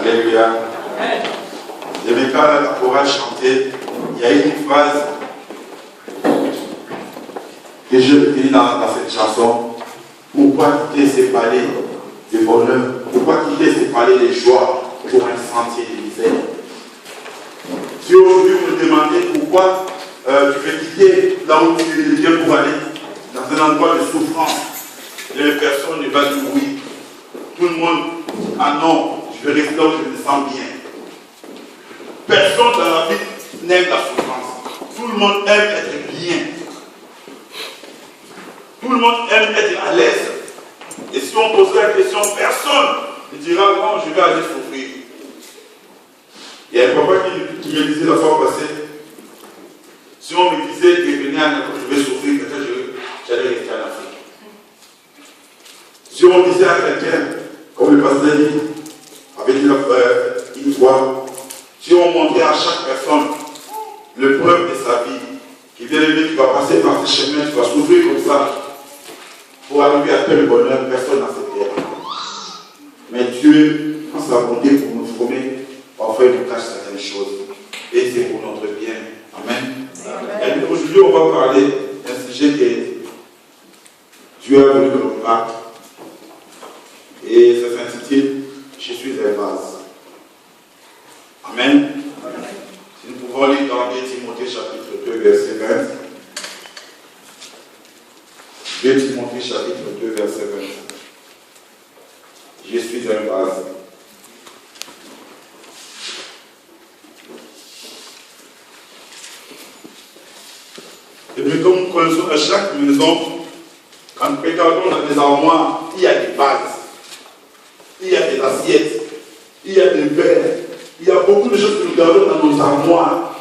Alléluia. Et même quand la chorale chantait, il y a une phrase que je dis dans cette chanson. Pourquoi quitter ces palais de bonheur? Pourquoi quitter ces palais de joie pour un sentier de misère? Si aujourd'hui vous me demandez pourquoi tu veux quitter là où tu viens pour aller dans un endroit de souffrance, les personnes ne vont dire oui. Tout le monde, ah non, je vais rester là où je me sens bien. Personne dans la vie n'aime la souffrance. Tout le monde aime être bien. Tout le monde aime être à l'aise. Et si on pose la question, personne ne dira non, je vais aller souffrir. Il y a un papa qui me disait la fois passée, si on me disait que venir à Nako, je vais souffrir, peut-être j'allais rester en Afrique. Si on disait à quelqu'un, comme le pasteur dit, avec une voix, si on montrait à chaque personne le preuve de sa vie, qui vient aimer, qui va passer par ce chemin, qui va souffrir comme ça, pour arriver à tel bonheur, personne n'a cette terre. Mais Dieu, dans sa bonté pour nous former, parfois il nous cache certaines choses. Et c'est pour notre bien. Amen. Et aujourd'hui, on va parler d'un sujet que Dieu a voulu que l'on parle. Et ça s'intitule Je suis un vase. Amen. Si nous pouvons lire dans 2 Timothée chapitre 2, verset 20. 2 Timothée chapitre 2, verset 20. Je suis un vase. Et puis comme nous connaissons à chaque maison, quand nous regardons dans les armoires, il y a des vases, il y a des assiettes, il y a des verres, il y a beaucoup de choses que nous gardons dans nos armoires.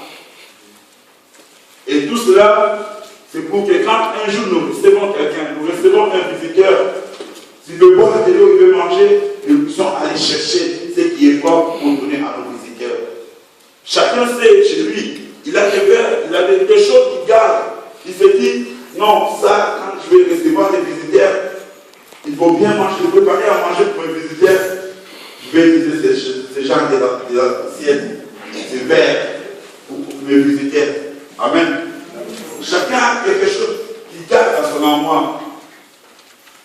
Et tout cela, c'est pour que quand un jour nous recevons quelqu'un, nous recevons un visiteur, s'il veut boire de l'eau, il veut manger, nous puissions aller chercher ce qui est bon pour donner à nos visiteurs. Chacun sait chez lui, il a des verres, il a des choses qu'il garde. Il se dit, non, ça, quand je vais recevoir des visiteurs, il faut bien manger, il faut préparer à manger pour mes visiteurs. Je vais utiliser ce genre d'assiettes, ces verres pour mes visiteurs. Amen. Chacun a quelque chose qu'il garde dans son armoire.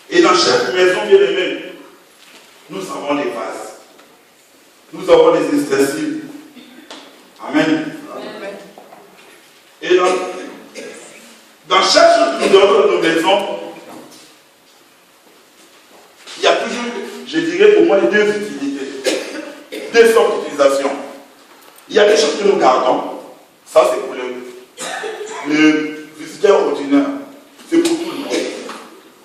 Et dans chaque maison, bien aimée, nous avons des vases. Nous avons des ustensiles. Amen. Et dans chaque chose que nous avons dans nos maisons, il y a toujours, je dirais pour moi, deux utilités, deux sortes d'utilisation. Il y a des choses que nous gardons. Ça, c'est pour le visiteur ordinaire. C'est pour tout le monde.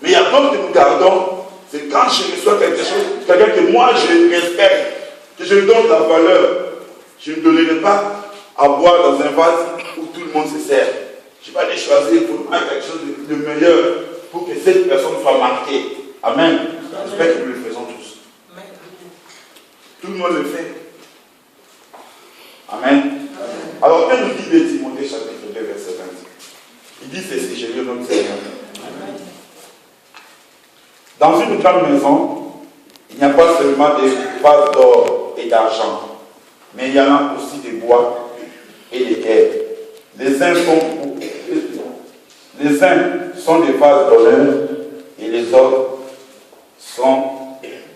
Mais il y a d'autres que nous gardons. C'est quand je reçois quelque chose, quelqu'un que moi je respecte, que je lui donne la valeur. Je ne donnerai pas à boire dans un vase où tout le monde se sert. Je vais aller choisir pour moi quelque chose de meilleur pour que cette personne soit marquée. Amen. J'espère que nous le faisons tous. Tout le monde le fait. Amen. Alors, quand nous dit 2 Timothée chapitre 2, verset 20, il dit ceci, je lis notre Seigneur. Dans une grande maison, il n'y a pas seulement des vases d'or et d'argent, mais il y en a aussi des bois et des terres. Les uns sont des vases d'honneur et les autres sont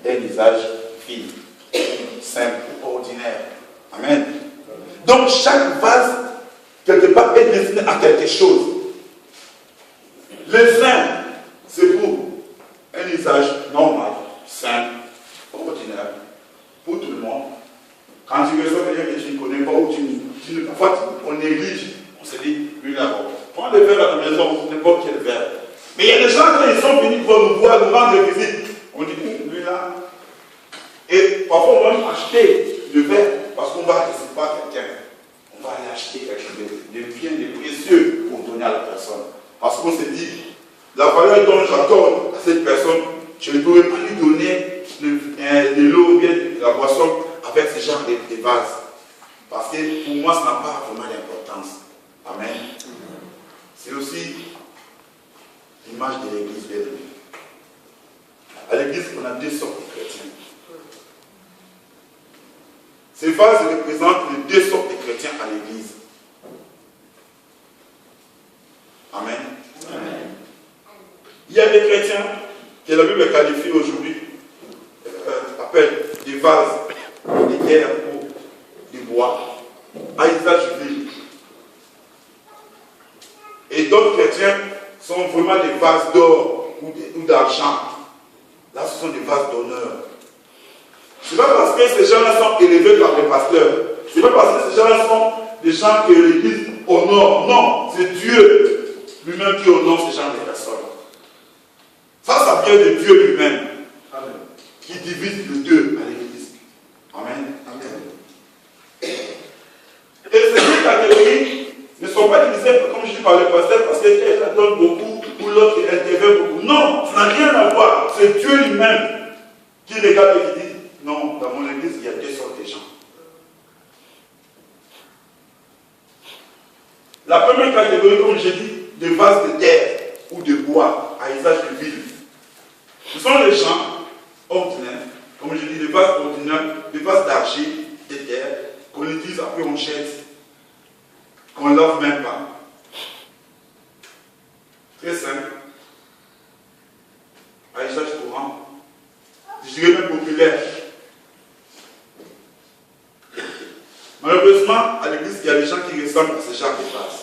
des visages fils, simples, ordinaires. Amen. Donc chaque vase, quelque part, est destiné à quelque chose. Les uns, c'est pour un usage normal, simple, ordinaire, pour tout le monde. Quand tu reçois quelqu'un que tu ne connais pas, ou parfois on néglige, on se dit, lui là-bas, prends le verre à la maison, n'importe quel verre. Mais il y a des gens, quand ils sont venus pour nous voir, nous rendre visite, on dit, lui là. Et parfois on va même acheter le verre parce qu'on va recevoir quelqu'un. On va aller acheter quelque chose de bien, de précieux pour donner à la personne. Parce qu'on se dit, la valeur dont j'accorde à cette personne, je ne pourrais pas lui donner de l'eau ou bien de la boisson avec ce genre de vases. Parce que pour moi, ça n'a pas vraiment d'importance. Amen. C'est aussi l'image de l'église bien aimée. À l'église, on a deux sortes de chrétiens. Ces vases représentent les deux sortes de chrétiens à l'église. Amen. Amen. Il y a des chrétiens que la Bible qualifie aujourd'hui, appelle des vases de terre ou de bois, à usage vide. Et d'autres chrétiens sont vraiment des vases d'or ou d'argent. Là, ce sont des vases d'honneur. Ce n'est pas parce que ces gens-là sont élevés par les pasteurs. Ce n'est pas parce que ces gens-là sont des gens que l'Église honore. Non, c'est Dieu lui-même qui honore ces gens de personnes. Ça vient de Dieu lui-même. Amen. Qui divise les deux à l'Église. Amen. Amen. Et ces deux catégories ne sont pas divisées, comme je dis, par le pasteur, parce qu'elle donne beaucoup ou l'autre intervient beaucoup. Non, ça n'a rien à voir. C'est Dieu lui-même qui regarde et qui dit, non, dans mon église, il y a deux sortes de gens. La première catégorie, comme j'ai dit, des vases de terre ou de bois à usage de ville. Ce sont les gens ordinaires, comme je dis, des vases ordinaires, des vases d'argile, de terre, qu'on utilise après on jette, qu'on ne lave même pas. Très simple. À usage courant. Je dirais même populaire. Malheureusement, à l'église, il y a des gens qui ressemblent à ce genre de vases.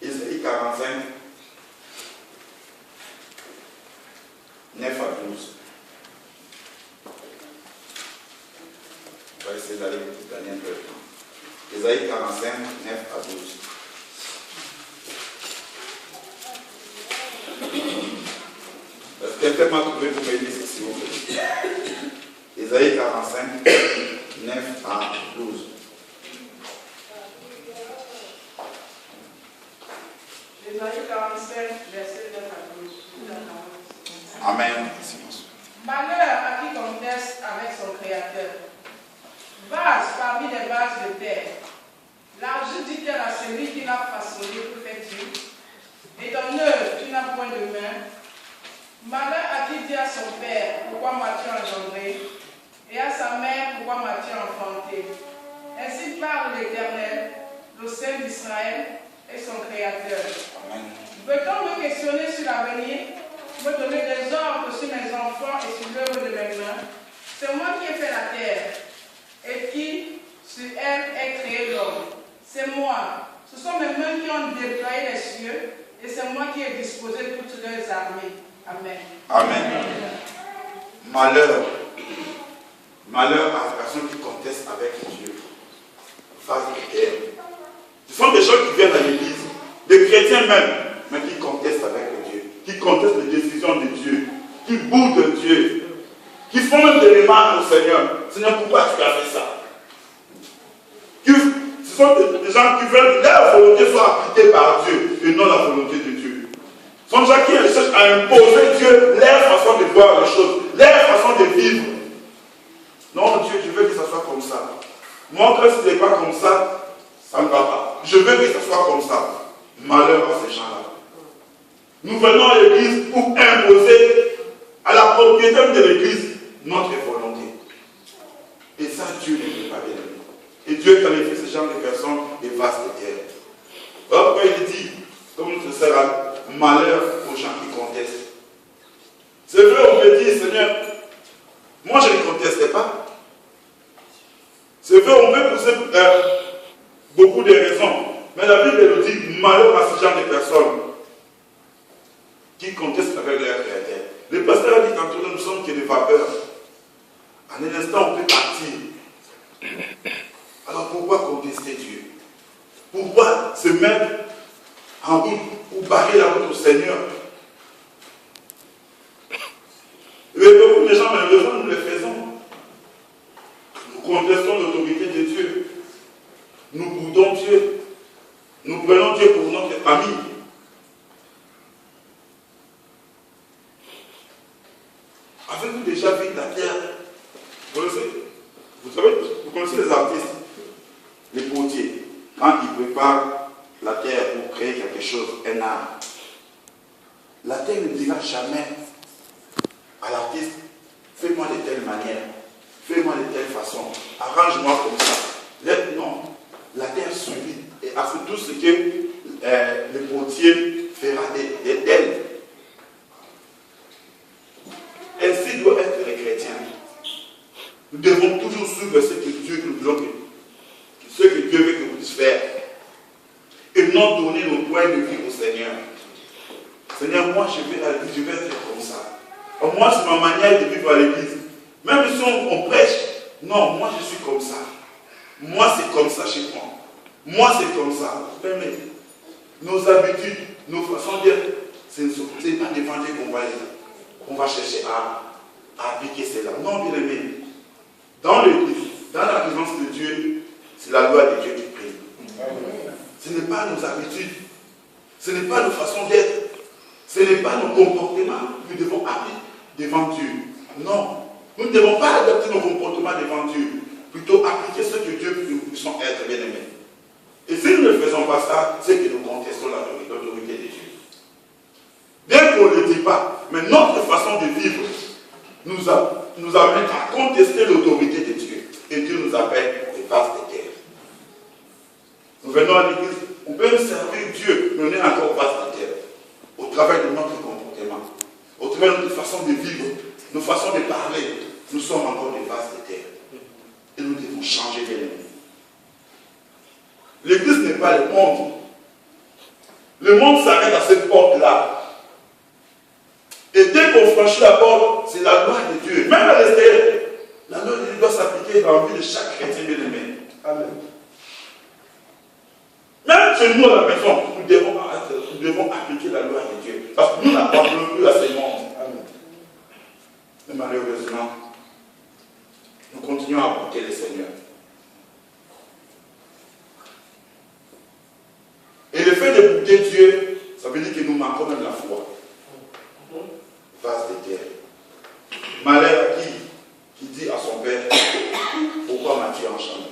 Isaïe 45, 9 à 12. On va essayer d'aller gagner un peu de temps. Isaïe 45, 9 à 12. Est-ce que quelqu'un pouvez vous m'aider, s'il vous plaît? Isaïe 45, 9 à 12. Isaïe 45, verset 9 à 12. Amen. Malheur à qui conteste avec son Créateur. Vase parmi les vases de terre. L'argile dit-elle à celui qui l'a façonné pour faire Dieu. Et ton œuvre, tu n'as point de main. Malheur à qui dit à son père, pourquoi m'as-tu engendré? Et à sa mère, pourquoi m'as-tu enfanté? Ainsi parle l'Éternel, le Saint d'Israël et son Créateur. Veut-on me questionner sur l'avenir, me donner des ordres sur mes enfants et sur l'œuvre de mes mains? C'est moi qui ai fait la terre et qui, sur elle, ai créé l'homme. C'est moi. Ce sont mes mains qui ont déployé les cieux et c'est moi qui ai disposé toutes leurs armées. Amen. Amen. Malheur. Malheur à la personne qui conteste avec Dieu. Face de terre. Ce sont des gens qui viennent à l'église, des chrétiens même, mais qui contestent avec Dieu, qui contestent les décisions de Dieu, qui boudent Dieu, qui font même des remarques au Seigneur. Seigneur, pourquoi tu as fait ça? Ce sont des gens qui veulent que leur volonté soit appliquée par Dieu et non la volonté de Dieu. Ce sont des gens qui cherchent à imposer Dieu leur façon de voir les choses, leur façon de vivre. Non, Dieu, je veux que ça soit comme ça. Moi, quand ce n'est pas comme ça, ça ne va pas. Je veux que ça soit comme ça. Malheur à ces gens-là. Nous venons à l'église pour imposer à la propriétaire de l'église notre volonté. Et ça, Dieu ne veut pas bien. Et Dieu qualifie ce genre de personnes des vases de terre. Alors, quand il dit, comme ce sera malheur aux gens qui contestent. C'est vrai, on peut dire, Seigneur, moi je ne conteste pas. C'est vrai, on peut pousser beaucoup de raisons. Mais la Bible nous dit malheur à ce genre de personnes qui contestent avec leur créateur. Le pasteur a dit tantôt, nous sommes que des vapeurs. En un instant, on peut partir. Alors pourquoi contester Dieu? Pourquoi se mettre en route ou barrer la route au Seigneur? Et beaucoup de gens, malheureusement, nous le faisons. Nous contestons l'autorité de Dieu. Nous boudons Dieu. Nous prenons Dieu pour notre ami. Avez-vous déjà vu la terre? Vous connaissez les artistes, les potiers, quand ils préparent la terre pour créer quelque chose, un art. La terre ne dira jamais à l'artiste, fais fais-moi de telle manière, fais-moi de telle façon, arrange-moi comme ça. Non, la terre subit et a fait tout ce que le potier fera d'elle. Ainsi doit être les chrétiens. Nous devons toujours suivre ce que Dieu nous veut, ce que Dieu veut que nous puissions faire. Et non donner nos points de vue au Seigneur. Seigneur, moi je vais être comme ça. Moi c'est ma manière de vivre à l'église. Même si on prêche, non, moi je suis comme ça. Moi c'est comme ça chez moi. Moi c'est comme ça. Mais nos habitudes, nos façons d'être, ce n'est pas l'évangile qu'on va chercher à appliquer cela. Non, bien aimé. Dans l'église, dans la présence de Dieu, c'est la loi de Dieu qui prime. Ce n'est pas nos habitudes, ce n'est pas nos façons d'être, ce n'est pas nos comportements que nous devons appliquer devant Dieu. Non, nous ne devons pas adapter nos comportements devant Dieu, plutôt appliquer ce que Dieu veut que nous puissions être, bien aimés. Et si nous ne faisons pas ça, c'est que nous contestons l'autorité de Dieu. Bien qu'on ne le dise pas, mais notre façon de vivre nous amène à contester l'autorité de Dieu. Et Dieu nous appelle des vases de terre. Nous venons à l'église, on peut servir Dieu, mais on est encore vase de terre. Au travers de notre comportement, au travers de notre façon de vivre, nos façons de parler, nous sommes encore des vases de terre. Et nous devons changer d'élément. L'église n'est pas le monde. Le monde s'arrête à cette porte-là. Et dès qu'on franchit la porte, c'est la loi de Dieu. Même à l'extérieur, la loi de Dieu doit s'appliquer dans la vie de chaque chrétien bien-aimé. Amen. Même chez nous à la maison, nous devons appliquer la loi de Dieu. Parce que nous n'appartenons plus à ce monde. Amen. Mais malheureusement, nous continuons à porter le Seigneur. Et le fait de goûter Dieu, ça veut dire que nous manquons même la foi. Vase de terre. Malheur à qui dit à son père, pourquoi m'as-tu enchanté?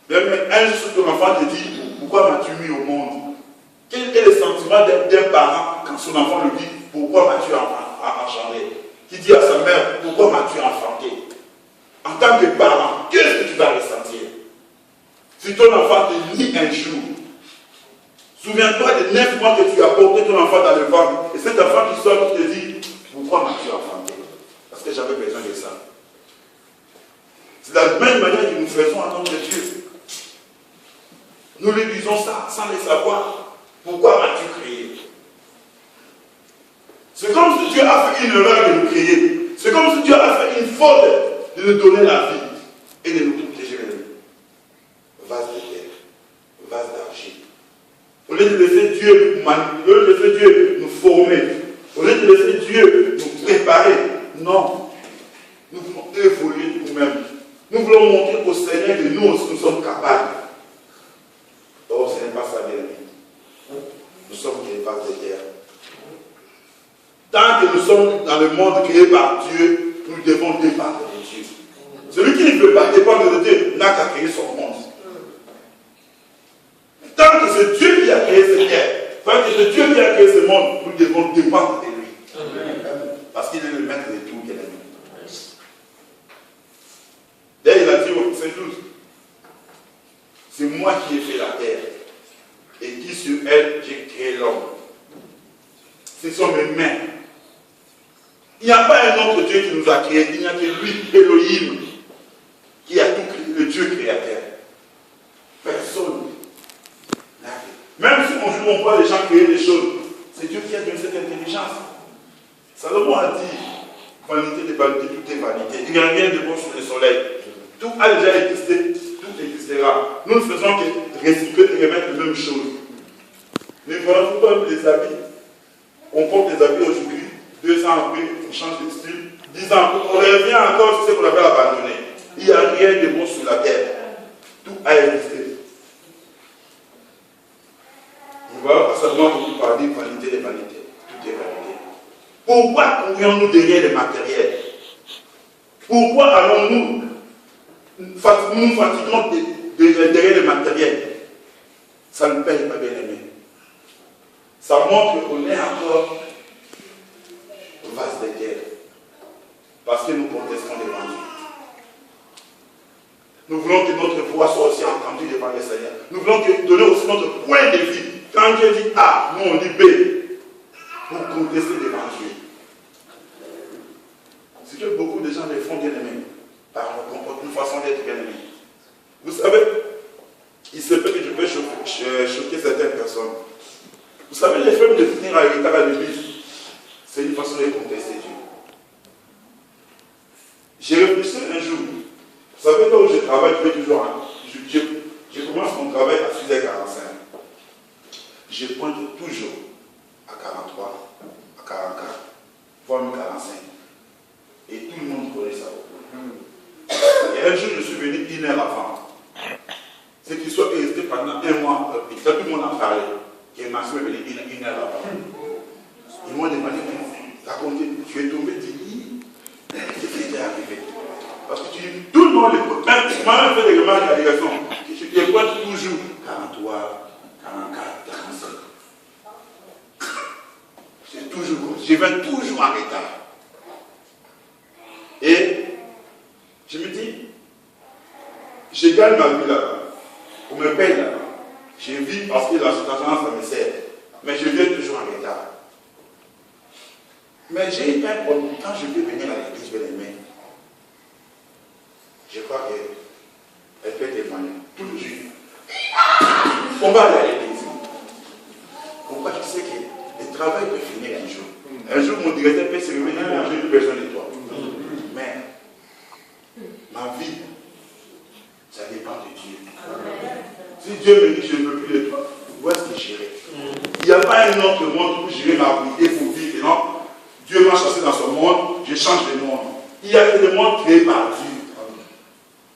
Même un jour, ton enfant te dit, pourquoi m'as-tu mis au monde? Quel est le sentiment d'un parent quand son enfant lui dit, pourquoi m'as-tu enchanté? Qui dit à sa mère, pourquoi m'as-tu enfanté? En tant que parent, qu'est-ce que tu vas ressentir? Si ton enfant te dit un jour, souviens-toi des 9 mois que tu as porté ton enfant dans le ventre, et cet enfant qui sort, qui te dit, pourquoi m'as-tu enfanté? Parce que j'avais besoin de ça. C'est de la même manière que nous faisons à notre Dieu. Nous lui disons ça sans le savoir. Pourquoi m'as-tu créé? C'est comme si Dieu a fait une erreur de nous créer. C'est comme si Dieu a fait une faute de nous donner la vie et de nous protéger de nous. Vase de terre, vase d'argile. Au lieu de laisser Dieu manipuler, au lieu de laisser Dieu nous former, au lieu de laisser Dieu nous préparer, non. Nous voulons évoluer nous-mêmes. Nous voulons montrer au Seigneur que nous aussi nous sommes capables. Oh, ce n'est pas ça, bien aimé. Nous sommes des vases de terre. Tant que nous sommes dans le monde créé par Dieu, nous devons dépendre de Dieu. Celui qui ne peut pas dépendre de Dieu n'a qu'à créer son monde. Tant que c'est Dieu qui a créé cette terre, tant que c'est Dieu qui a créé ce monde, nous devons dépendre de lui. Amen. Parce qu'il est le maître de tout, bien aimé. D'ailleurs, il a dit au Saint 12, c'est moi qui ai fait la terre et qui sur elle j'ai créé l'homme. Ce sont mes mains. Il n'y a pas un autre Dieu qui nous a créés, il n'y a que lui, Elohim, qui a tout créé, le Dieu créateur. Personne n'a fait. Même si on joue, on voit les gens créer des choses, c'est Dieu qui a donné cette intelligence. Salomon a dit, vanité de vanité, tout est vanité. Il n'y a rien de bon sur le soleil. Tout a déjà existé, tout existera. Nous ne faisons que recycler et remettre les mêmes choses. Mais voilà pourquoi les habits. On porte les habits aujourd'hui, 2 ans après, on change de style, 10 ans après, on revient encore sur ce qu'on avait abandonné. Il n'y a rien de bon sur la terre. Tout a existé. Vous voyez pas seulement beaucoup parler vanité de vanité. Tout est vanité. Pourquoi courions-nous derrière les matériels? Pourquoi allons-nous nous fatiguons derrière les matériels? Ça ne paye pas, bien aimé. Ça montre qu'on est encore vase de terre. Parce que nous contestons devant Dieu. Nous voulons que notre voix soit aussi entendue devant le Seigneur. Nous voulons donner aussi notre point de vue. Quand Dieu dit A, nous on dit B. Pour contester devant Dieu. C'est que beaucoup de gens les font bien aimés. Par leur comportement, une façon d'être bien aimé. Vous savez, il se peut que je peux choquer certaines personnes. Vous savez, les femmes de venir à l'héritage à l'église, c'est une façon de contester Dieu. J'ai réfléchi un jour. Vous savez, là où je travaille, je vais toujours. Je commence mon travail à 6h45. Je pointe toujours à 43, à 44, voire même 45. Et tout le monde connaît ça. Et un jour, je suis venu 1 heure avant. C'est qu'il soit resté pendant 1 mois. Et tout le monde en parlait. Et Maxime est venu 1 heure avant. Ils m'ont demandé, racontez, tu es tombé, tu dis, qu'est-ce qui t'est arrivé? Parce que tout le monde les connaît. Même tu m'as même fait des remarques à la direction. Je te pointe toujours 43, 44, 45. C'est toujours comme ça. Je vais toujours en retard. Et je me dis, je gagne ma vie là-bas. On me paye là-bas. Je vis parce que la situation, ça me sert. Mais je viens toujours en retard. Mais j'ai un problème. Quand je vais venir à l'église, je vais les mains. Je crois qu'elle peut témoigner. Tout le jour. On va aller à l'église. Pourquoi tu sais que le travail peut finir un jour. Un jour, mon directeur peut se réveiller et manger une personne de toi. Mais ma vie, ça dépend de Dieu. Si Dieu me dit que je ne peux plus de toi, où est-ce que j'irai? Il n'y a pas un autre monde où j'irai m'abriter pour vivre. Non, Dieu m'a chassé dans ce monde, je change de monde. Il y a le monde créé par Dieu.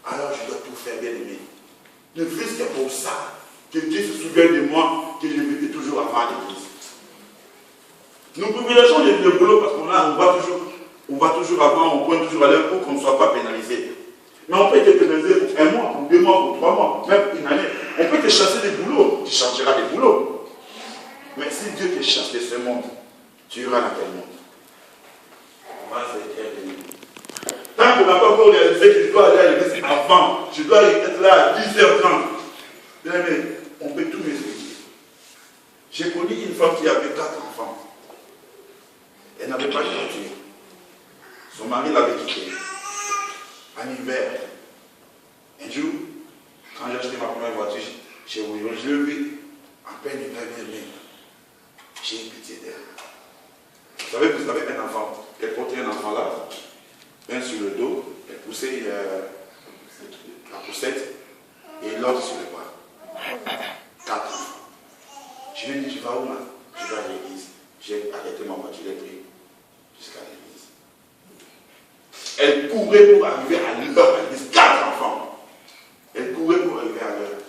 Alors je dois tout faire bien aimé. Ne fût-ce que pour ça, que Dieu se souvienne de moi, que je vivais toujours avant l'église. Nous privilégions le boulot parce qu'on va toujours avant, on pointe toujours à l'heure pour qu'on ne soit pas pénalisé. Mais on peut être pénalisé pour 1 mois, pour 2 mois, pour 3 mois, même une année. On peut te chasser des boulots, tu changeras des boulots. Mais si Dieu te chasse de ce monde, tu iras dans quel monde? On va se dire. Tant qu'on n'a pas encore réalisé que je dois aller à l'église avant, je dois être là à 10h30. Mais on peut tout m'expliquer. J'ai connu une femme qui avait 4 enfants. Elle n'avait pas de voiture. Son mari l'avait quittée. En hiver. Un jour, quand j'ai acheté ma première voiture, je l'ai vu en peine de bien. J'ai eu pitié d'elle. Vous savez, un enfant, elle portait un enfant là, un sur le dos, elle poussait la poussette et l'autre sur le bras. 4 enfants. Je lui ai dit, tu vas où là? Je vais à l'église. J'ai arrêté ma voiture, j'ai pris jusqu'à l'église. Elle courait pour arriver à l'heure à l'église. 4 enfants. Elle courait pour arriver à l'heure.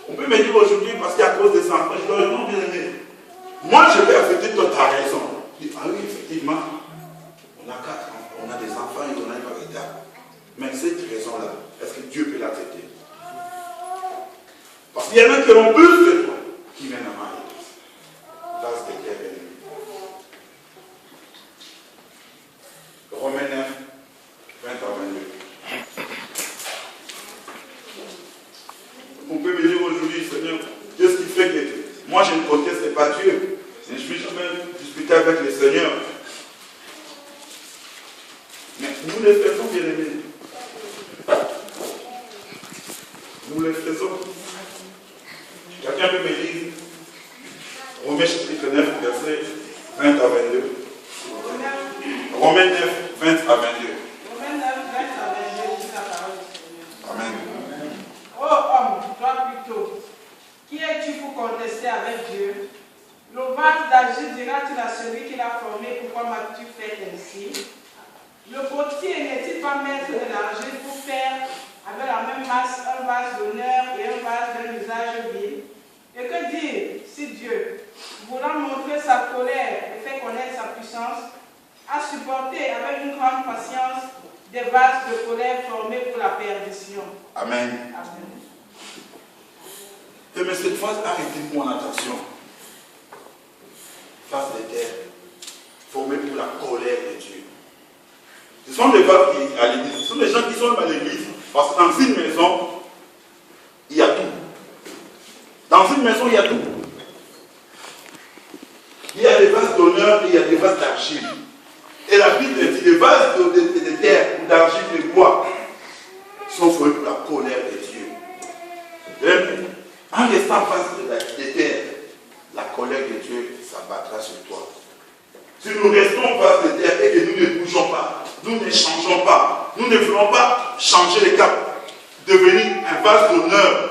On peut me dire aujourd'hui, parce qu'à cause des enfants, je dois non bien aimer. Moi, je vais affecter toi, ta raison. Je dis, ah oui, effectivement, on a 4 enfants, on a des enfants et on a une retard. Mais cette raison-là, est-ce que Dieu peut l'accepter? Parce qu'il y en a qui ont plus que toi, qui viennent à ma église. Vase de terre bénie. Romains 9, 20 à 22. On peut me dire aujourd'hui, Seigneur, qu'est-ce qui fait que moi je ne conteste pas Dieu? Je ne suis jamais discuté avec le Seigneur. Mais nous le faisons, bien aimés. Nous le faisons. Quelqu'un peut me dire, Romains chapitre 9, verset 20 à 22. Romains 9, 20 à 22. Romains 9, 20 à 22, dit la parole du Seigneur. Amen. Ô homme, toi plutôt, qui es-tu pour contester avec Dieu? Le vase d'Agir dira-t-il à celui qui l'a formé, pourquoi m'as-tu fait ainsi? Le potier n'est-il pas maître de l'argile pour faire avec la même masse un vase d'honneur et un vase d'un usage vil? Et que dire si Dieu, voulant montrer sa colère et faire connaître sa puissance, a supporté avec une grande patience des vases de colère formés pour la perdition? Amen. Amen. Et mais cette phrase a retenu mon attention. Face de terre, formée pour la colère de Dieu. Ce sont des vases qui à l'église. Ce sont des gens qui sont à l'église. Parce que dans une maison, il y a tout. Dans une maison, il y a tout. Il y a des vases d'honneur et il y a des vases d'argile. Et la Bible dit les vases de terre ou d'argile de bois sont faits pour la colère de Dieu. En restant vase de terre, la colère de Dieu s'abattra sur toi. Si nous restons vase de terre et que nous ne bougeons pas, nous ne changeons pas, nous ne voulons pas changer les cap, devenir un vase d'honneur,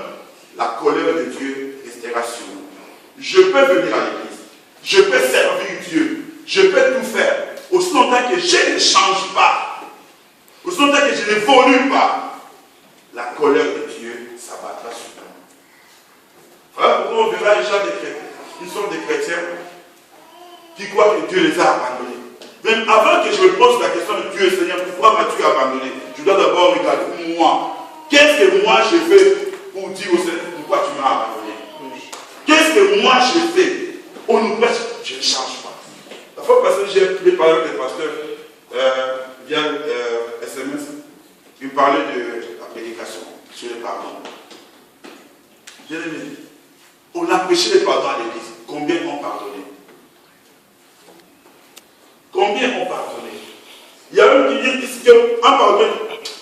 la colère de Dieu restera sur nous. Je peux venir à l'église, je peux servir Dieu, je peux tout faire, aussi longtemps que je ne change pas, aussi longtemps que je n'évolue pas, la colère de Dieu s'abattra sur nous. Voilà pourquoi on verra une sorte de chrétiens qui croient que Dieu les a abandonnés. Même avant que je me pose la question de Dieu, Seigneur, pourquoi m'as-tu abandonné? Je dois d'abord regarder moi. Qu'est-ce que moi j'ai fait pour dire au Seigneur pourquoi tu m'as abandonné? Qu'est-ce que moi j'ai fait? On nous prêche, je ne change pas. La fois passée, j'ai parlé avec des pasteurs via SMS. Ils parlaient de la prédication sur les pardons. Bien aimé, on a prêché les pardons à l'église. Combien ont pardonné? Combien ont pardonné? Il y a eux qui disent qu'en pardonné,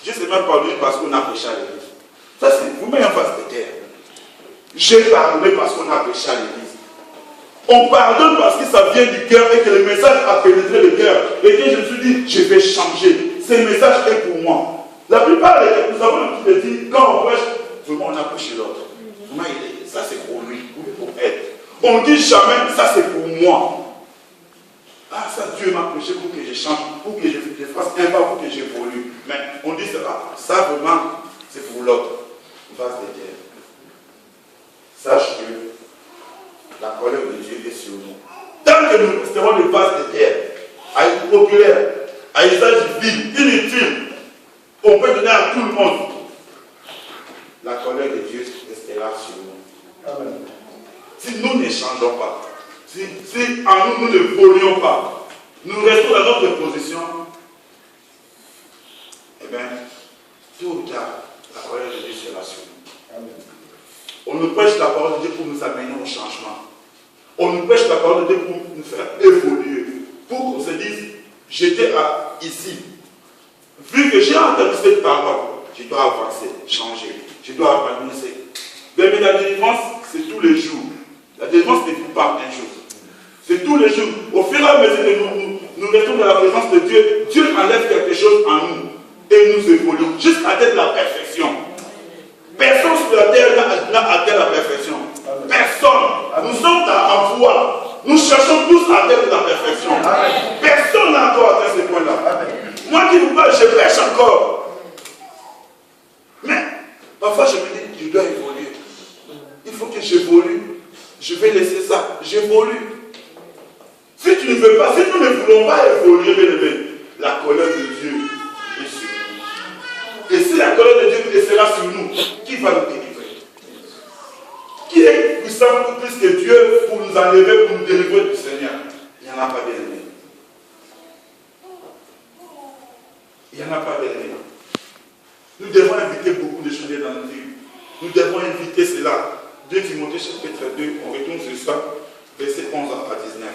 Dieu s'est même pardonné parce qu'on a prêché à l'église. Ça, c'est vous mettez en face de terre. J'ai pardonné parce qu'on a prêché à l'église. On pardonne parce que ça vient du cœur et que le message a pénétré le cœur. Et que je me suis dit, je vais changer. Ce message est pour moi. La plupart des gens, nous avons l'habitude de dire, quand on prêche, vraiment on a prêché l'autre. Ça c'est pour lui, ou pour elle. On ne dit jamais, ça c'est pour moi. Ah, ça Dieu m'a prêché pour que je change, pour que je fasse un pas, pour que j'évolue. Mais on dit ça vraiment, c'est pour l'autre. Vase de terre. Sache que la colère de Dieu est sur nous. Tant que nous resterons des vases de terre, à une populaire, à usage vil, inutile, on peut donner à tout le monde. La colère de Dieu restera sur nous. Amen. Si nous ne changeons pas, si en nous ne volions pas, nous restons dans notre position, eh bien, tôt ou tard, la colère de Dieu sera sur nous. Amen. On nous prêche la parole de Dieu pour nous amener au changement. On nous prêche la parole de Dieu pour nous faire évoluer. Pour qu'on se dise, j'étais ici. Vu que j'ai entendu cette parole, je dois avancer, changer. Je dois avancer. Mais la délivrance, c'est tous les jours. La délivrance ne vit pas un jour. C'est tous les jours. Au fur et à mesure que nous restons dans la présence de Dieu, Dieu enlève quelque chose en nous. Et nous évoluons jusqu'à atteindre la perfection. Personne sur la terre n'a atteint la perfection. Personne. Nous sommes en voie. Nous cherchons tous à atteindre la perfection. Personne n'a encore atteint ce point-là. Moi qui vous parle, je prêche encore. Mais parfois je me dis, je dois évoluer. Il faut que j'évolue. Je vais laisser ça. J'évolue. Si tu ne veux pas, si nous ne voulons pas évoluer, bien aimé, la colère de Dieu est sur nous. Et si la colère de Dieu sera sur nous, qui va nous délivrer? Qui est puissant plus que Dieu pour nous enlever, pour nous délivrer du Seigneur? Il n'y en a pas, bien aimé. Il n'y en a pas, bien aimé. Nous devons inviter beaucoup de choses dans notre vie. Nous devons inviter cela. 2 Timothée chapitre 2, on retourne sur ça, verset 11 à 19.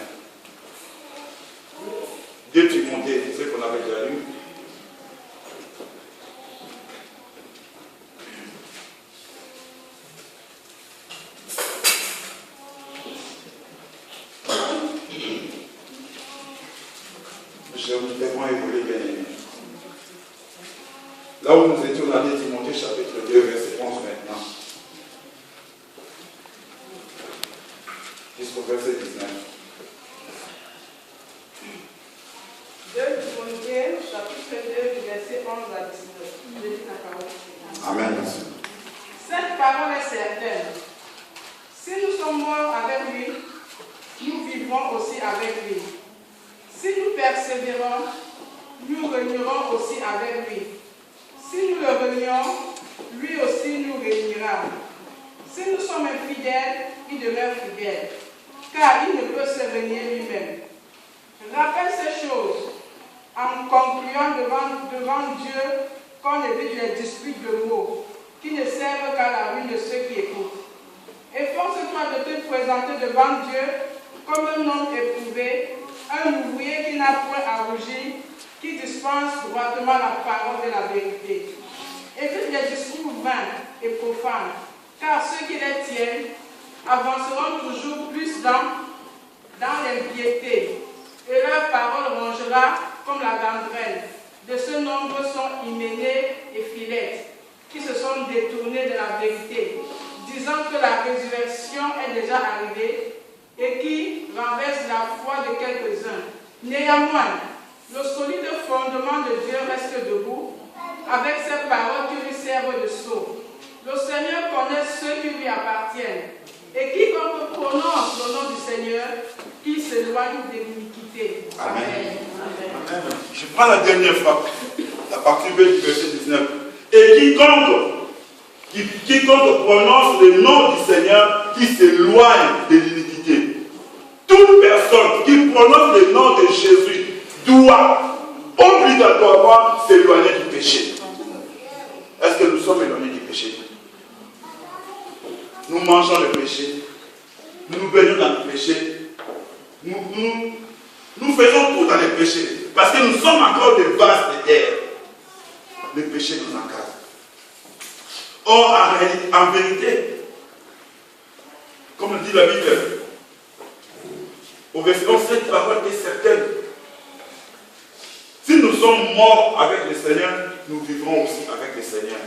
2 Timothée, c'est ce qu'on avait déjà lu. Nous devons évoluer, bien aimé. Là où nous étions dans 2 Timothée chapitre 2, verset 11 maintenant. Jusqu'au verset 19. 2 Timothée chapitre 2, verset 11 à 19. Je lis la parole. Amen. Cette parole est certaine. Si nous sommes morts avec lui, nous vivrons aussi avec lui. Si nous persévérons, nous régnerons aussi avec lui. Si nous le renions, lui aussi nous réunira. Si nous sommes infidèles, il demeure fidèle, car il ne peut se renier lui-même. Rappelle ces choses, en concluant devant Dieu qu'on évite les disputes de mots qui ne servent qu'à la ruine de ceux qui écoutent. Efforce-toi de te présenter devant Dieu comme un homme éprouvé, un ouvrier qui n'a point à rougir, qui dispense droitement la parole de la vérité. Évite les discours vains et profanes, car ceux qui les tiennent avanceront toujours plus dans l'impiété, et leur parole rongera comme la gangrène. De ce nombre sont Hyménée et Philette, qui se sont détournés de la vérité, disant que la résurrection est déjà arrivée et qui renverse la foi de quelques-uns. Néanmoins, le solide fondement de Dieu reste debout, avec ses paroles qui lui servent de sceau. Le Seigneur connaît ceux qui lui appartiennent, et quiconque prononce le nom du Seigneur, qui s'éloigne de l'iniquité. Amen. Amen. Je prends la dernière fois, la partie B du verset 19. Et quiconque prononce le nom du Seigneur, qui s'éloigne de l'iniquité. Toute personne qui prononce le nom de Jésus doit obligatoirement s'éloigner du péché. Est-ce que nous sommes éloignés du péché? Nous mangeons le péché, nous baignons dans le péché, nous faisons tout dans le péché, parce que nous sommes encore des vases de terre. Le péché nous encadre. Or, en vérité, comme le dit la Bible, au verset 11, cette parole est certaine. Si nous sommes morts avec le Seigneur, nous vivrons aussi avec le Seigneur.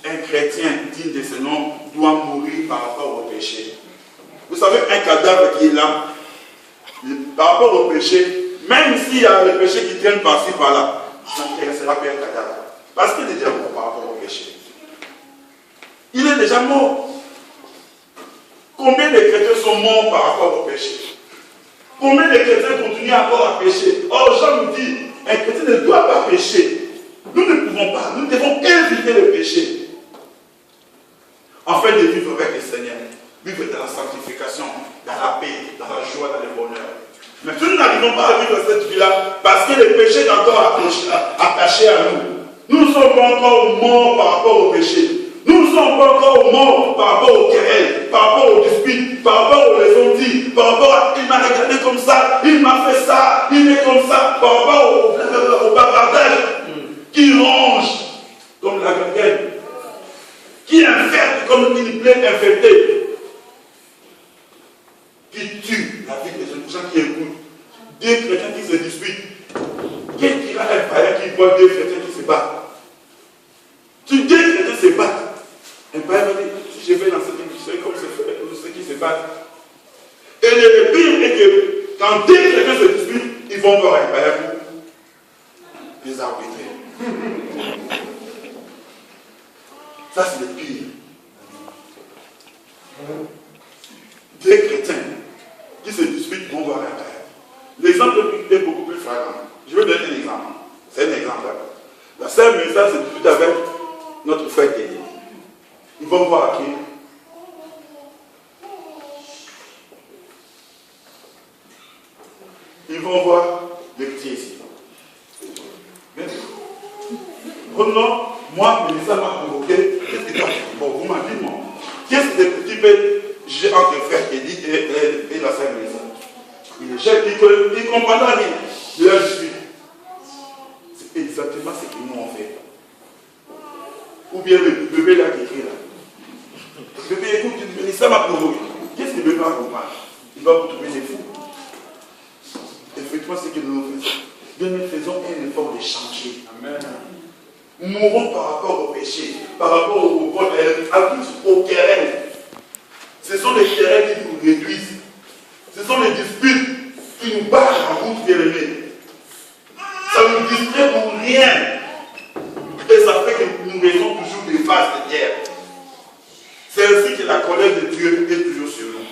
Un chrétien digne de ce nom doit mourir par rapport au péché. Vous savez, un cadavre qui est là, par rapport au péché, même s'il y a le péché qui traîne par-ci, par-là, ça n'intéressera pas un cadavre. Parce qu'il est déjà mort par rapport au péché. Il est déjà mort. Combien de chrétiens sont morts par rapport au péché? Combien de chrétiens continuent encore à pécher? Or, Jean nous dit, un chrétien ne doit pas pécher. Nous ne pouvons pas. Nous devons éviter le péché. Afin de vivre avec le Seigneur. Vivre dans la sanctification, dans la paix, dans la joie, dans le bonheur. Mais nous n'arrivons pas à vivre cette vie-là parce que le péché est encore attaché à nous. Nous ne sommes pas encore morts par rapport au péché. Nous ne sommes pas encore morts par rapport aux querelles, par rapport aux disputes, par rapport aux raisons-dits, par rapport à il m'a regardé comme ça, il m'a fait ça, il est comme ça, par rapport au bavardage qui ronge comme la gangrène, qui infecte comme une plaie infectée, qui tue la vie des gens qui écoutent. Deux chrétiens qui se disputent. Qu'est-ce qu'il a un païen qui voit deux chrétiens qui se battent? Si deux chrétiens se battent, un païen va dire, si je vais dans cette église, comme c'est fait pour ceux qui se battent. Et le pire est que quand deux chrétiens se disputent, ils vont voir un païen pour les arbitrer. Ça, c'est le pire. Deux chrétiens qui se disputent vont voir un païen. L'exemple est beaucoup plus flagrant. Je vais donner un exemple. C'est un exemple. La sœur Mélissa se dispute avec notre frère Kéli. Ils vont voir qui? Ils vont voir le petit ici. Prenons, moi, Mélissa m'a convoqué. Qu'est-ce que tu as fait? Bon, vous m'avez dit, moi. Qu'est-ce que le petit peut j'ai entre le frère Kéli et la sœur Mélissa? Il est chef, il ne comprend rien de leur dispute. C'est exactement ce qu'ils nous ont fait. Ou bien le bébé là qui écrit là. Le bébé écoute, il dit, ça m'a provoqué. Qu'est-ce que le bébé va comprendre? Il va vous trouver des fous. Effectivement, c'est ce que nous faisons. Nous faisons un effort de changer. Amen. Mourons par rapport au péché, par rapport aux querelles. Ce sont les querelles qui nous réduisent. Ce sont les disputes qui nous battent en route, bien aimés. Ça nous distrait pour rien. Et ça fait que nous restons toujours des vases de terre. C'est ainsi que la colère de Dieu est toujours sur nous.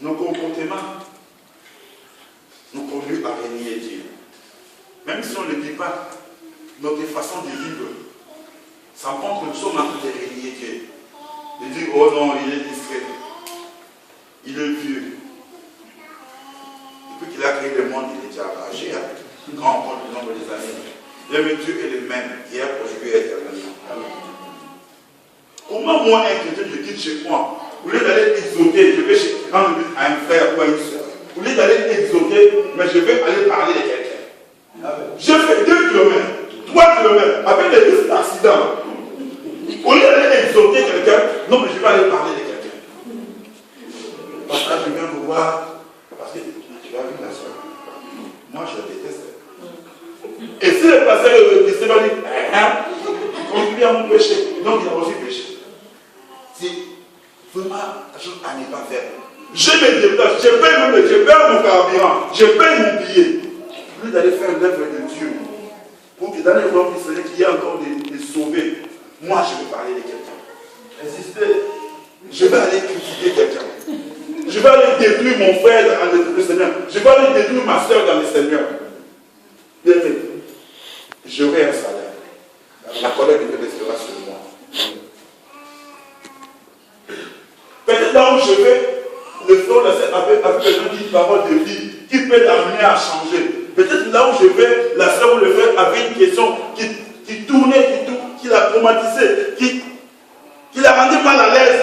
Nos comportements nous conduisent à renier Dieu. Même si on ne le dit pas, notre façon de vivre, ça montre que nous sommes en train de renier Dieu. De dire, oh non, il est discret. Il est vieux. Depuis qu'il a créé le monde, il est déjà âgé, quand on compte le nombre des années. Le Dieu est le même, hier, aujourd'hui et éternellement. Comment moi, un chrétien, je quitte chez moi, au lieu d'aller exhorter, je vais rendre visite à un frère ou à une soeur. Au lieu d'aller exhorter, mais je vais aller parler de quelqu'un. J'ai fait 2 kilomètres, 3 kilomètres, avec des risques d'accident. Au lieu d'aller exhorter quelqu'un, non, mais je vais aller parler de quelqu'un. Parce que je viens vous voir, parce que tu as vu la soeur. Moi, je la déteste. Et si le pasteur de Stéphane dit, il contribue à mon péché, donc il a aussi péché. C'est vraiment la chose à ne pas faire. Je me déplace, je paye mon carburant, je paye mon billet. Au lieu d'aller faire l'œuvre de Dieu, pour que dans les rois du Seigneur, qu'il y ait encore des sauvés, moi je vais parler de quelqu'un. Résistez. Je vais aller critiquer quelqu'un. Je vais aller détruire mon frère dans le Seigneur. Je vais aller détruire ma soeur dans le Seigneur. Bien fait. J'aurai un salaire. La colère de Dieu restera sur moi. Peut-être là où je vais, le frère avec quelqu'un qui parole de vie, qui peut l'amener à changer. Peut-être là où je vais, la soeur ou le frère avait une question qui tournait, qui l'a traumatisé, qui l'a rendu mal à l'aise.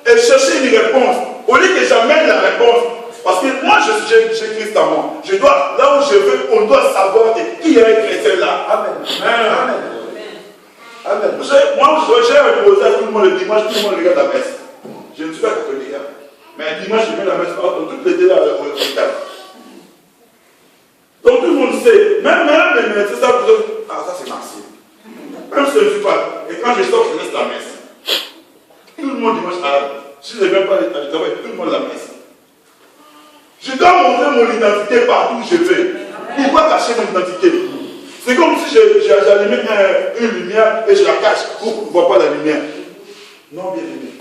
Et chercher une réponse. Au lieu que j'amène la réponse. Parce que moi, j'ai Christ à moi. Je dois, là où je veux, on doit savoir qui est un chrétien là. Amen. Amen. Amen. Moi, j'ai imposé à tout le monde le dimanche, tout le monde regarde la messe. Je ne suis pas catholique. Mais dimanche, je mets la messe dans toutes les télés à l'hôpital. Donc tout le monde sait. Même les médecins savent que ça c'est Marseille. Même si je ne suis pas. Et quand je sors, je laisse la messe. Tout le monde dimanche arabe. Si je ne viens pas à travail, tout le monde la messe. Je dois montrer mon identité partout où je vais. Pourquoi cacher mon identité? C'est comme si j'allumais une lumière et je la cache pour qu'on ne voit pas la lumière. Non, bien aimé.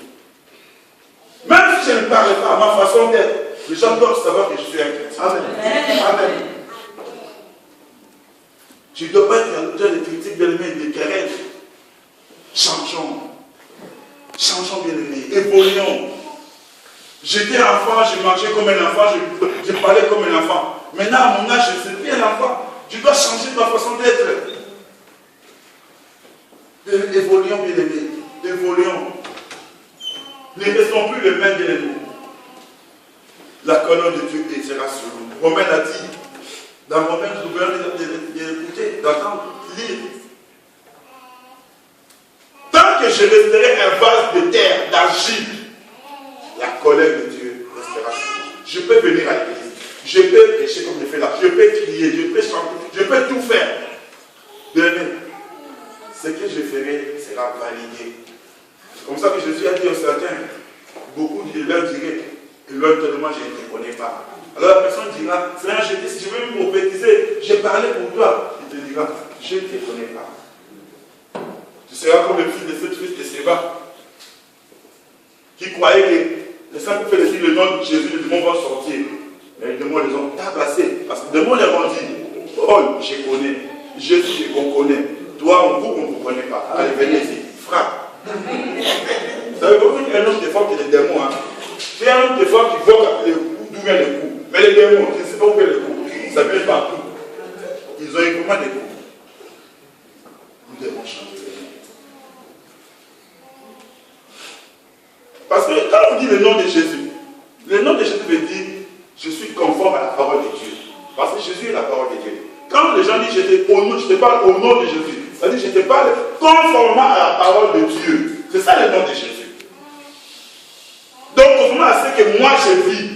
Même si je ne parle pas à ma façon d'être, les gens doivent savoir que je suis un chrétien. Amen. Amen. Je ne dois pas être à l'auteur de critiques, bien aimé, des querelles. Changeons. Changeons, bien aimé. Évoluons. J'étais enfant, je mangeais comme un enfant, je parlais comme un enfant. Maintenant, à mon âge, je ne suis plus un enfant. Je dois changer ma façon d'être. Évoluons, bien aimé. Évoluons. Ne restons plus les mêmes, bien aimés. La colonne de Dieu sera sur nous. Romain a dit, dans Romain, vous pouvez d'écouter, d'entendre, lire. Tant que je resterai un vase de terre, d'argile, la colère de Dieu restera sur moi. Je peux venir à l'église, je peux prêcher comme je fais là, je peux crier, je peux chanter, je peux tout faire. Bien-aimé, ce que je ferai sera validé. C'est comme ça que Jésus a dit aux certains, beaucoup leur diraient, et leur tellement je ne te connais pas. Alors la personne dira, Seigneur, je dis, si je veux me prophétiser, j'ai parlé pour toi. Il te dira, je ne te connais pas. Tu seras comme le fils de cette fils de Séba, qui croyait que les saints pouvaient laisser le nom de Jésus, le démon va sortir. Mais les démons les ont tabassés. Parce que les démons leur ont dit, Paul, je connais. Jésus, on connaît. Toi, on ne vous connaît pas. Allez, venez ici, frappe. Vous savez, beaucoup qu'un homme des fois qui est des démons. C'est un homme des fois qui voit d'où vient le coup. Mais les démons, je ne sais pas où vient le coup. Ça vient partout. Ils ont énormément de coups. Nous devons changer. Parce que quand on dit le nom de Jésus veut dire je suis conforme à la parole de Dieu. Parce que Jésus est la parole de Dieu. Quand les gens disent je te parle au nom de Jésus, ça veut dire je te parle conformément à la parole de Dieu. C'est ça le nom de Jésus. Donc, conformément à ce que moi je vis,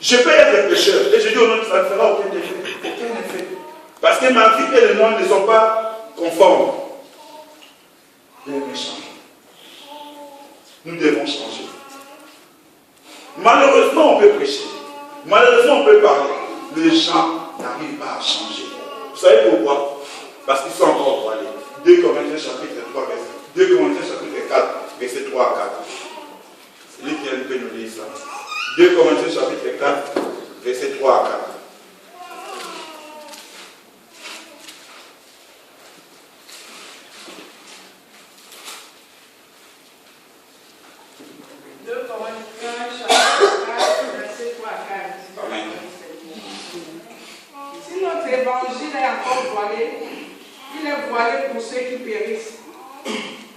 je peux être pécheur. Et je dis au nom de ça ne fera aucun effet. Aucun effet. Parce que ma vie et le nom ne sont pas conformes. Nous devons changer. Nous devons changer. Malheureusement, on peut prêcher. Malheureusement, on peut parler. Les gens n'arrivent pas à changer. Vous savez pourquoi? Parce qu'ils sont encore voilés. 2 Corinthiens chapitre 3, verset 2 Corinthiens chapitre 4, verset 3 à 4. C'est lui qui a peut nous lire ça. 2 Corinthiens chapitre 4, verset 3 à 4. voilé, il est voilé pour ceux qui périssent.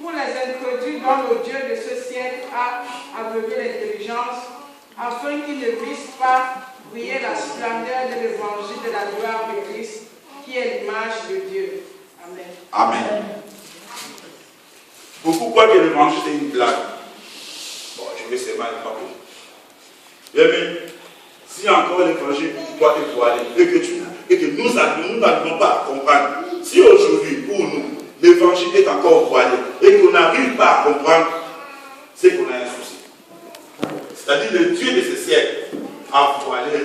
Pour les incrédules dont le Dieu de ce siècle a aveuglé l'intelligence, afin qu'ils ne puissent pas briller la splendeur de l'évangile de la gloire de Christ, qui est l'image de Dieu. Amen. Amen. Beaucoup croient que l'évangile c'est une blague. Bon, je vais seulement le parler. Bien, mais si encore l'évangile doit être voilé et que nous n'arrivons pas à comprendre, si aujourd'hui pour nous l'évangile est encore voilé et qu'on n'arrive pas à comprendre, c'est qu'on a un souci. C'est-à-dire le Dieu de ce siècle a voilé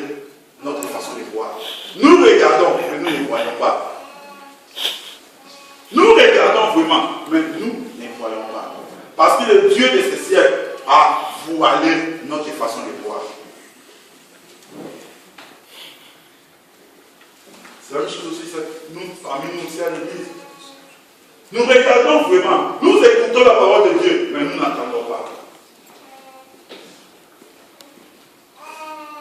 notre façon de voir. Nous regardons, mais nous ne voyons pas. Nous regardons vraiment, mais nous ne voyons pas. Parce que le Dieu de ce siècle a voilé notre façon de voir. C'est la même chose aussi, nous, parmi nous aussi à l'église. Nous regardons vraiment, nous écoutons la parole de Dieu, mais nous n'entendons pas.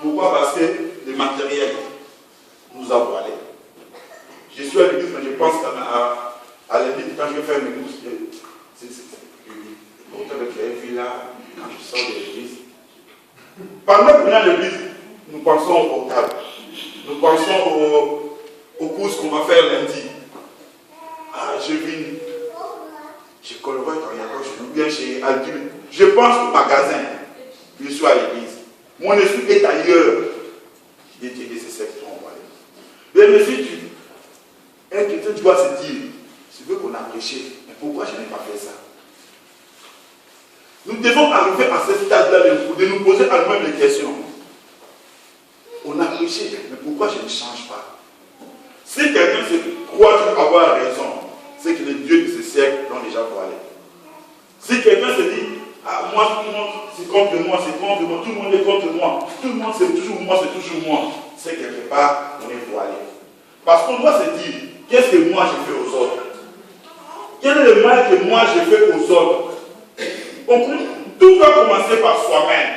Pourquoi? Parce que le matériel nous a voilés. Je suis à l'église, mais je pense à l'église quand je vais faire mes courses. Pourtant, avec la vie là, quand je sors de l'église. Pendant qu'on est à l'église, nous pensons au portable. Nous pensons aux courses qu'on va faire lundi. Ah, je viens. Je collabore quand il y a quoi, je viens chez Aldi. Je pense au magasin. Je suis à l'église. Mon esprit est ailleurs. Il était nécessaire que on voit. Mais si un chrétien doit se dire, c'est vrai qu'on a prêché, mais pourquoi je n'ai pas fait ça? Nous devons arriver à ce stade-là de nous poser à nous-mêmes les questions. On a prêché, mais pourquoi je ne change pas? Si quelqu'un se croit avoir raison, c'est que les dieux de ce siècle l'ont déjà voilé. Si quelqu'un se dit, ah, moi, tout le monde, c'est contre moi, tout le monde est contre moi, tout le monde, c'est toujours moi, c'est quelque part, on est voilé. Parce qu'on doit se dire, qu'est-ce que moi j'ai fait aux autres? Quel est le mal que moi j'ai fait aux autres? Tout va commencer par soi-même.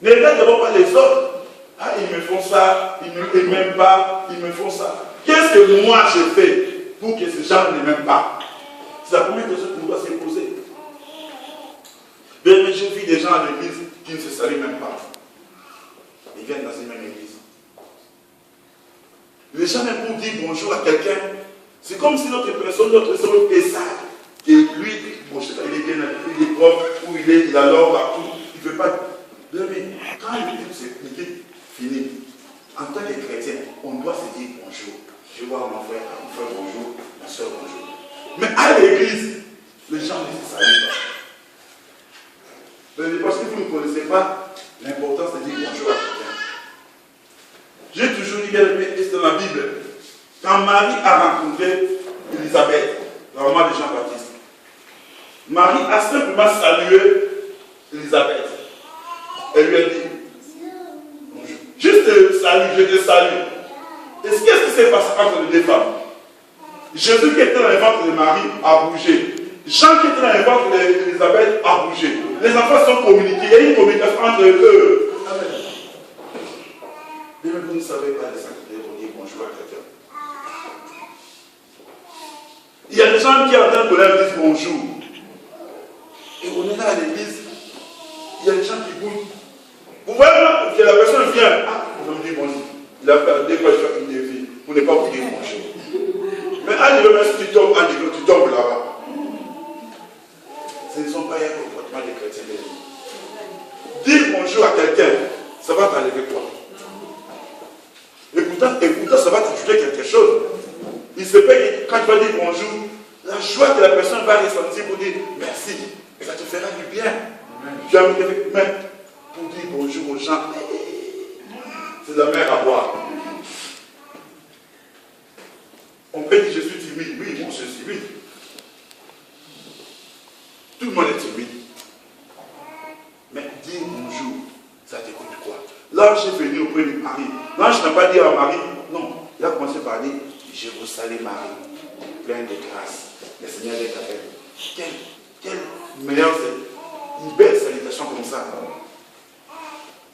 Ne regarde d'abord pas les autres. Ah, ils me font ça, ils ne m'aiment pas, ils me font ça. Qu'est-ce que moi j'ai fait pour que ces gens ne m'aiment pas? C'est la première question qu'on doit se poser. Mais j'ai vu des gens à l'église qui ne se saluent même pas. Ils viennent dans une même église. Les gens, même pour dire bonjour à quelqu'un, c'est comme si notre personne est sale. Et lui, bon, je sais pas, il est bien, il est propre, ou il a l'or partout, il ne veut pas. Mais quand il est fini, en tant que chrétien, on doit se dire bonjour. Je vois mon frère bonjour, ma soeur bonjour. Mais à l'église, les gens ne se saluent pas. Parce que vous ne connaissez pas l'importance de dire bonjour à quelqu'un. J'ai toujours dit que dans la Bible, quand Marie a rencontré Élisabeth, la maman de Jean-Baptiste, Marie a simplement salué Élisabeth. Elle lui a dit bonjour. Juste salut, je te salue. Qu'est-ce qui s'est passé entre les deux femmes? Jésus qui était dans le ventre de Marie a bougé. Jean qui était dans le ventre d'Élisabeth a bougé. Les enfants sont communiqués. Il y a une communication entre eux. Amen. Mais vous ne savez pas les sanctifier pour dire bonjour à quelqu'un. Il y a des gens qui entendent que leur disent bonjour. Et on est là à l'église. Il y a des gens qui bougent. Vous voyez que la personne vient. Ah, vous me dites bonjour. Il a fait des fois une vie. Vous n'êtes pas vous dire bonjour. Mais à niveau, si tu tombes, tu tombes là-bas. Ce ne sont pas un comportement des chrétiens de l'église. Dire bonjour à quelqu'un, ça va t'enlever quoi? Et pourtant, ça va t'ajouter quelque chose. Il se peut que quand tu vas dire bonjour, la joie que la personne va ressentir pour dire merci, ça te fera du bien. Tu as mais pour dire bonjour aux gens, c'est la mer à boire. On peut dire je suis timide. Oui, moi je suis timide. Tout le monde est timide. Mais dire bonjour, ça te coûte quoi? L'ange est venu auprès de Marie. L'ange n'a pas dit à Marie, non. Il a commencé par dire, je vous salue Marie, pleine de grâce. Le Seigneur est avec vous. Quelle meilleure, une belle salutation comme ça.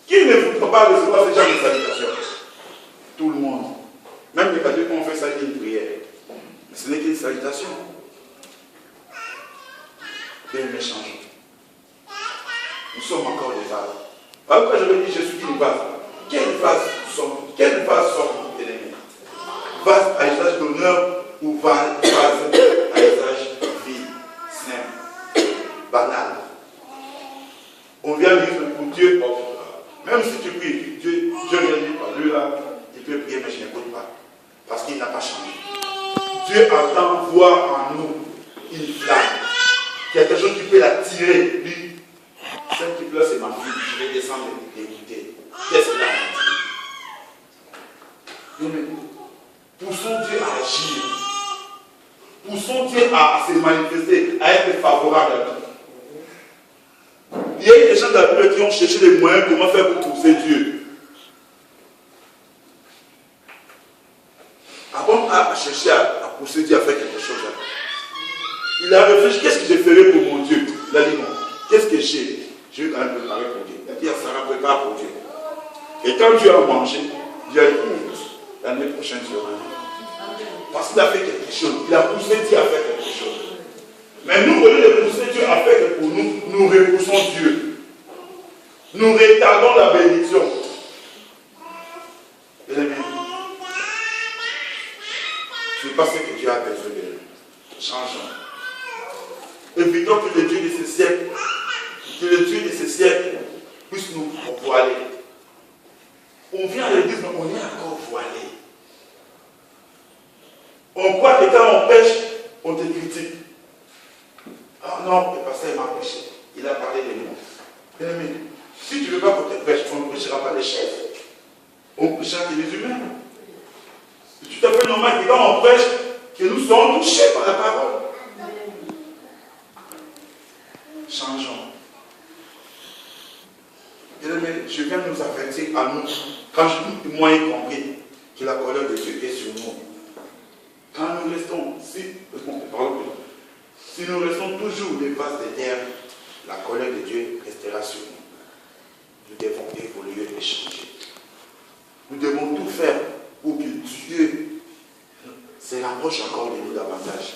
Qui ne voudra pas recevoir ce genre de salutation? Tout le monde. Même les catholiques ont fait ça, une prière. Ce n'est qu'une salutation. Bien aimé, changeons. Nous sommes encore des vases. Alors quand j'avais dit je suis une vase, quelle vase sommes-nous? Quelle vase sommes-nous, bien aimé? Vase à usage d'honneur ou vase à usage vil, simple, banal? On vient dire pour Dieu, même si tu pries, Dieu vient dire par lui là, il peut prier, mais je n'écoute pas. Parce qu'il n'a pas changé. Dieu attend voir en nous une flamme. Quelque chose qui peut l'attirer. Lui, celle qui pleure, c'est ma fille. Je vais descendre et l'écouter. Qu'est-ce qu'il a à dire? Poussons Dieu à agir. Poussons Dieu à se manifester, à être favorable à nous. Il y a eu des gens dans la Bible qui ont cherché les moyens comment faire pour pousser Dieu. Avant à chercher à pousser Dieu à faire quelque chose. Il a réfléchi, qu'est-ce que je ferai pour mon Dieu? Il a dit non, qu'est-ce que j'ai? Je vais quand même préparer pour Dieu. Il a dit, ça va préparer pour Dieu. Et quand Dieu a mangé, Dieu a dit, l'année prochaine, tu auras. Parce qu'il a fait quelque chose. Il a poussé Dieu à faire quelque chose. Mais nous, au lieu de pousser Dieu à faire quelque chose pour nous, nous repoussons Dieu. Nous retardons la bénédiction. Bien aimé, ce n'est pas ce que Dieu a besoin de nous. Changeons. Évitons que le Dieu de ce siècle, puisse nous voiler. On vient à l'église, mais on est encore voilé. On croit que quand on pêche, on te critique. Ah non, le pasteur m'a prêché. Il a parlé de nous. Bien aimé, si tu ne veux pas qu'on te prêche, on ne prêchera pas les chefs. On prêchera que les humains. C'est tout à fait normal que quand on prêche, que nous soyons touchés par la parole. Changeons. Bien aimé, je viens nous avertir à nous, quand moi y compris, que la colère de Dieu est sur nous. Quand nous restons, si nous restons toujours les vases de terre, la colère de Dieu restera sur nous. Nous devons évoluer et changer. Nous devons tout faire pour que Dieu se rapproche encore de nous davantage.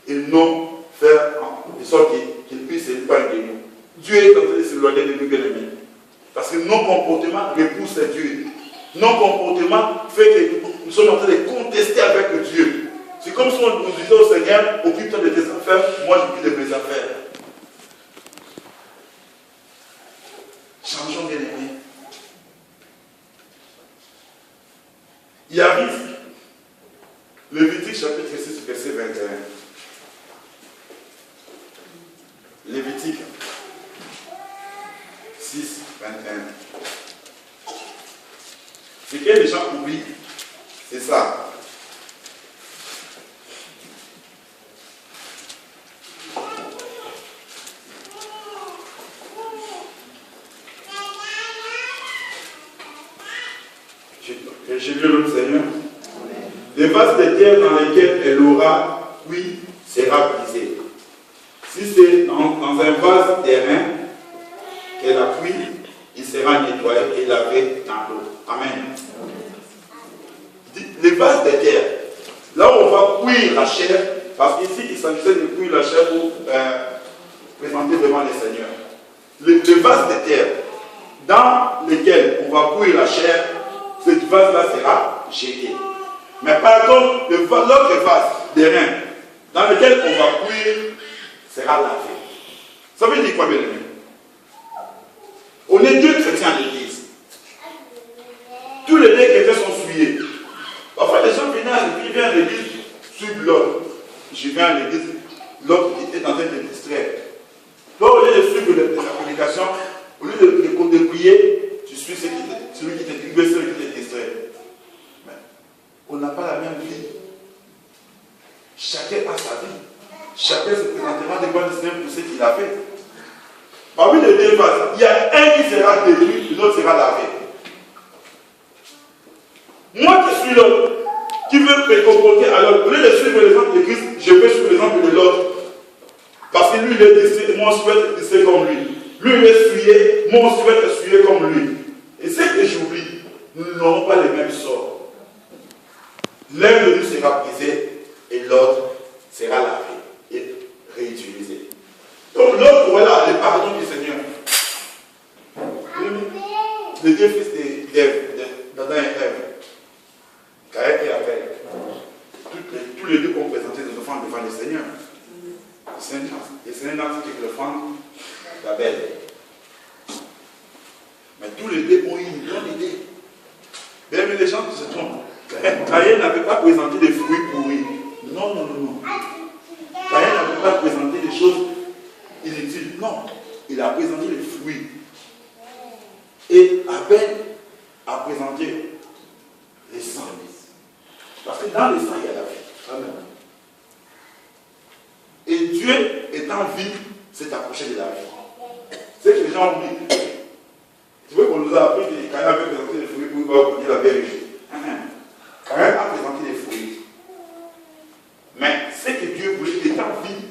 Et non faire de sorte qu'il puisse s'éloigner de nous. Dieu est en train de s'éloigner de nous, bien aimés. Parce que nos comportements repoussent Dieu. Nos comportements font que nous sommes en train de contester avec Dieu. C'est comme si on nous disait au Seigneur, occupe-toi de tes affaires, moi je m'occupe de mes affaires. Changeons, bien aimés. Il y a risque. Lévitique chapitre 6, verset 21. Lévitique 6, 21. Ce que les gens oublient, c'est ça. J'ai lu le Seigneur. Les vases de terre dans lesquels elle aura cuit sera brisé. Si c'est dans un vase d'airain qu'elle a cuit, il sera nettoyé et lavé dans l'eau. Amen. Les vases de terre, là où on va cuire la chair, parce qu'ici il s'agissait de cuire la chair pour présenter devant les seigneurs. Les vases de terre dans lesquels on va cuire la chair, cette vase-là sera jeté. Mais par contre, l'autre vase d'airain dans lequel on va cuire sera lavé. Ça veut dire quoi, bien aimé? On est deux chrétiens à l'église. Tous les deux chrétiens sont souillés. Parfois, les gens viennent à l'église, suivent l'autre. Je viens à l'église, l'autre est en train de me distraire. Donc, au lieu de suivre la prédication, au lieu de prier, tu suis celui qui te distrait. Mais on n'a pas la même vie. Chacun a sa vie. Chacun se présentera devant le Seigneur pour ce qu'il a fait. Parmi les deux vases, il y a un qui sera détruit, l'autre sera lavé. Moi qui suis l'autre, qui veut me comporter à l'autre, au lieu de suivre l'exemple de Christ, je peux suivre l'exemple de l'autre. Parce que lui, il est décès, moi je vais être décès comme lui. Lui, il est souillé, moi je vais être souillé comme lui. Et ce que j'oublie, nous n'aurons pas les mêmes sorts. L'un de nous sera brisé et les deux fils d'Adam et Ève, Caïn et Abel, tous les deux ont présenté des offrandes devant le Seigneur. Le Seigneur n'a dit que l'offrande d'Abel. Mais tous les deux ont eu une bonne idée. Bien, mais les gens se trompent. Caïn n'avait pas présenté des fruits pourris. Non, non, non, non. Caïn n'avait pas présenté des choses inutiles. Non. Il a présenté les fruits. Et Abel a présenté les sangs. Parce que dans les sangs, il y a la vie. Amen. Et Dieu étant vie, s'est approché de la vie. C'est que les gens oublient. Tu veux qu'on nous a appris que Caïn avait présenté les fruits pour obtenir la vérité. Caïn a présenté les fruits. Mais c'est que Dieu voulait, étant vie,